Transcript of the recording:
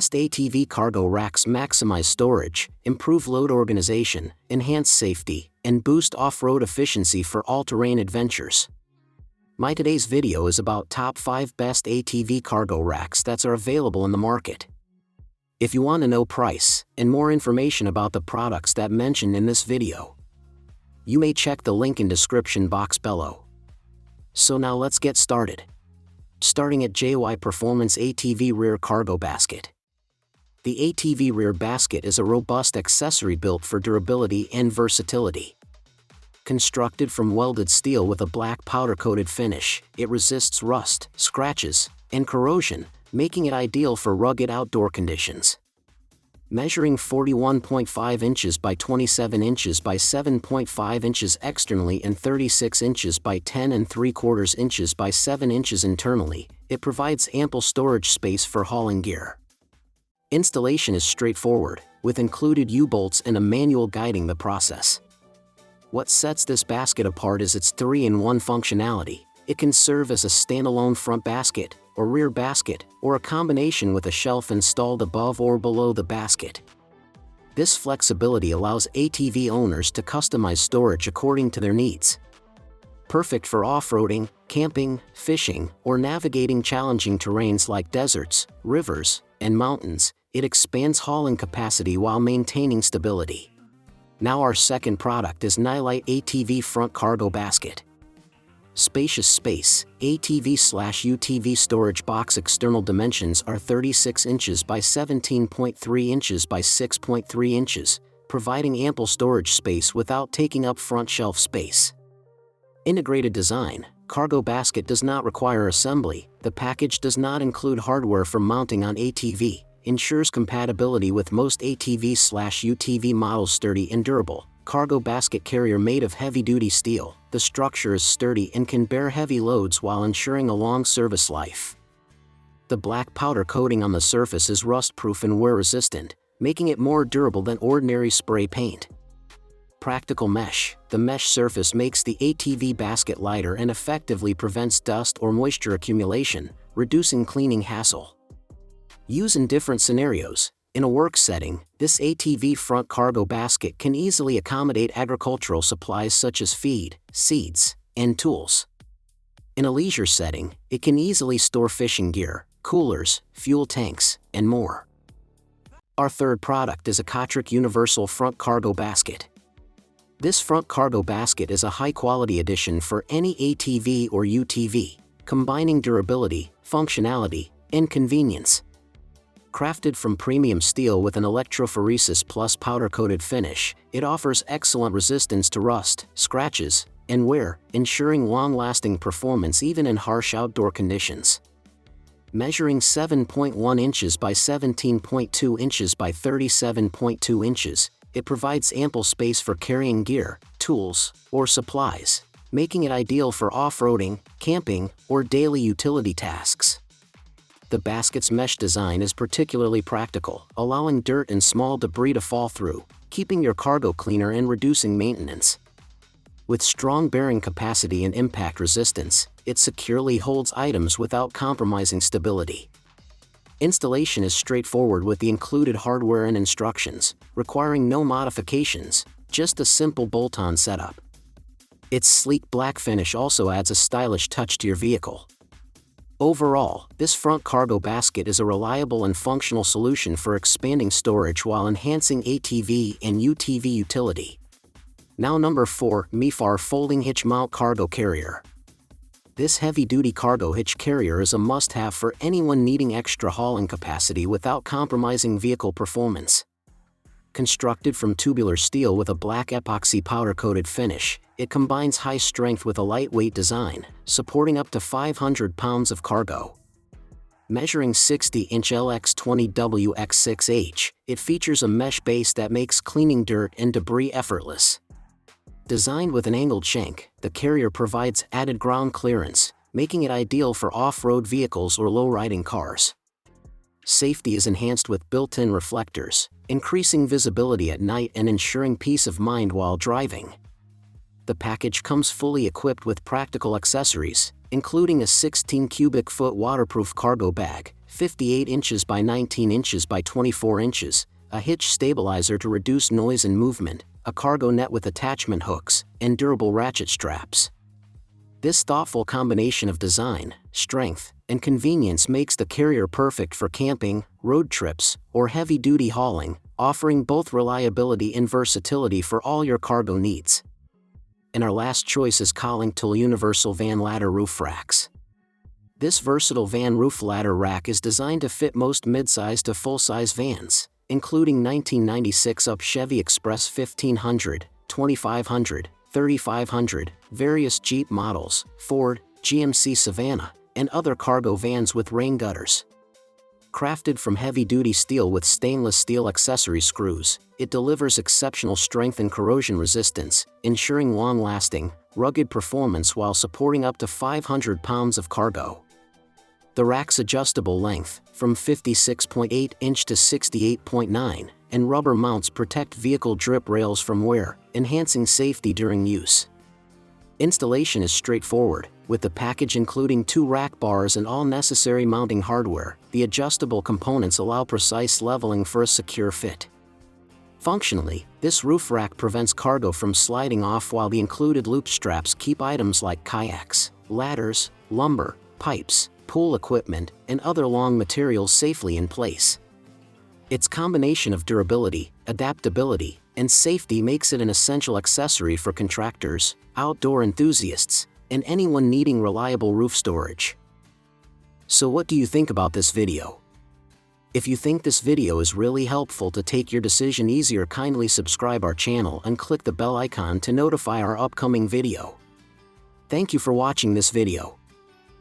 best ATV cargo racks maximize storage, improve load organization, enhance safety, and boost off-road efficiency for all-terrain adventures. My today's video is about top 5 best ATV cargo racks that are available in the market. If you want to know price and more information about the products that mentioned in this video, you may check the link in description box below. So now let's get started. Starting at JY Performance ATV Rear Cargo Basket. The ATV rear basket is a robust accessory built for durability and versatility. Constructed from welded steel with a black powder-coated finish, it resists rust, scratches, and corrosion, making it ideal for rugged outdoor conditions. Measuring 41.5 inches by 27 inches by 7.5 inches externally and 36 inches by 10 3/4 inches by 7 inches internally, it provides ample storage space for hauling gear. Installation is straightforward, with included U-bolts and a manual guiding the process. What sets this basket apart is its 3-in-1 functionality. It can serve as a standalone front basket, or rear basket, or a combination with a shelf installed above or below the basket. This flexibility allows ATV owners to customize storage according to their needs. Perfect for off-roading, camping, fishing, or navigating challenging terrains like deserts, rivers, and mountains, it expands hauling capacity while maintaining stability. Now our second product is Nylite ATV Front Cargo Basket. Spacious space, ATV/UTV storage box external dimensions are 36 inches by 17.3 inches by 6.3 inches, providing ample storage space without taking up front shelf space. Integrated design, cargo basket does not require assembly, the package does not include hardware for mounting on ATV, ensures compatibility with most ATV/UTV models. Sturdy and durable. Cargo basket carrier made of heavy-duty steel, the structure is sturdy and can bear heavy loads while ensuring a long service life. The black powder coating on the surface is rust-proof and wear-resistant, making it more durable than ordinary spray paint. Practical mesh, the mesh surface makes the ATV basket lighter and effectively prevents dust or moisture accumulation, reducing cleaning hassle. Use in different scenarios. In a work setting, this ATV front cargo basket can easily accommodate agricultural supplies such as feed, seeds, and tools. In a leisure setting, it can easily store fishing gear, coolers, fuel tanks, and more. Our third product is a Kotrick Universal Front Cargo Basket. This front cargo basket is a high-quality addition for any ATV or UTV, combining durability, functionality, and convenience. Crafted from premium steel with an electrophoresis plus powder-coated finish, it offers excellent resistance to rust, scratches, and wear, ensuring long-lasting performance even in harsh outdoor conditions. Measuring 7.1 inches by 17.2 inches by 37.2 inches, it provides ample space for carrying gear, tools, or supplies, making it ideal for off-roading, camping, or daily utility tasks. The basket's mesh design is particularly practical, allowing dirt and small debris to fall through, keeping your cargo cleaner and reducing maintenance. With strong bearing capacity and impact resistance, it securely holds items without compromising stability. Installation is straightforward with the included hardware and instructions, requiring no modifications, just a simple bolt-on setup. Its sleek black finish also adds a stylish touch to your vehicle. Overall, this front cargo basket is a reliable and functional solution for expanding storage while enhancing ATV and UTV utility. Now number 4, Mefar Folding Hitch Mount Cargo Carrier. This heavy-duty cargo hitch carrier is a must-have for anyone needing extra hauling capacity without compromising vehicle performance. Constructed from tubular steel with a black epoxy powder-coated finish, it combines high strength with a lightweight design, supporting up to 500 pounds of cargo. Measuring 60-inch LX20WX6H, it features a mesh base that makes cleaning dirt and debris effortless. Designed with an angled shank, the carrier provides added ground clearance, making it ideal for off-road vehicles or low-riding cars. Safety is enhanced with built-in reflectors, increasing visibility at night and ensuring peace of mind while driving. the package comes fully equipped with practical accessories, including a 16 cubic foot waterproof cargo bag, 58 inches by 19 inches by 24 inches, a hitch stabilizer to reduce noise and movement, a cargo net with attachment hooks, and durable ratchet straps. This thoughtful combination of design, strength, and convenience makes the carrier perfect for camping, road trips, or heavy-duty hauling, offering both reliability and versatility for all your cargo needs. And our last choice is Collingtool Universal Van Ladder Roof Racks. This versatile van roof ladder rack is designed to fit most mid-size to full-size vans, including 1996 up Chevy Express 1500, 2500, 3500, various Jeep models, Ford, GMC Savannah, and other cargo vans with rain gutters. Crafted from heavy-duty steel with stainless steel accessory screws, it delivers exceptional strength and corrosion resistance, ensuring long-lasting, rugged performance while supporting up to 500 pounds of cargo. The rack's adjustable length, from 56.8 inch to 68.9, and rubber mounts protect vehicle drip rails from wear, enhancing safety during use. Installation is straightforward, with the package including 2 rack bars and all necessary mounting hardware. The adjustable components allow precise leveling for a secure fit. Functionally, this roof rack prevents cargo from sliding off, while the included loop straps keep items like kayaks, ladders, lumber, pipes, pool equipment, and other long materials safely in place. Its combination of durability, adaptability, and safety makes it an essential accessory for contractors, outdoor enthusiasts, and anyone needing reliable roof storage. So what do you think about this video? If you think this video is really helpful to take your decision easier, kindly subscribe our channel and click the bell icon to notify our upcoming video. Thank you for watching this video.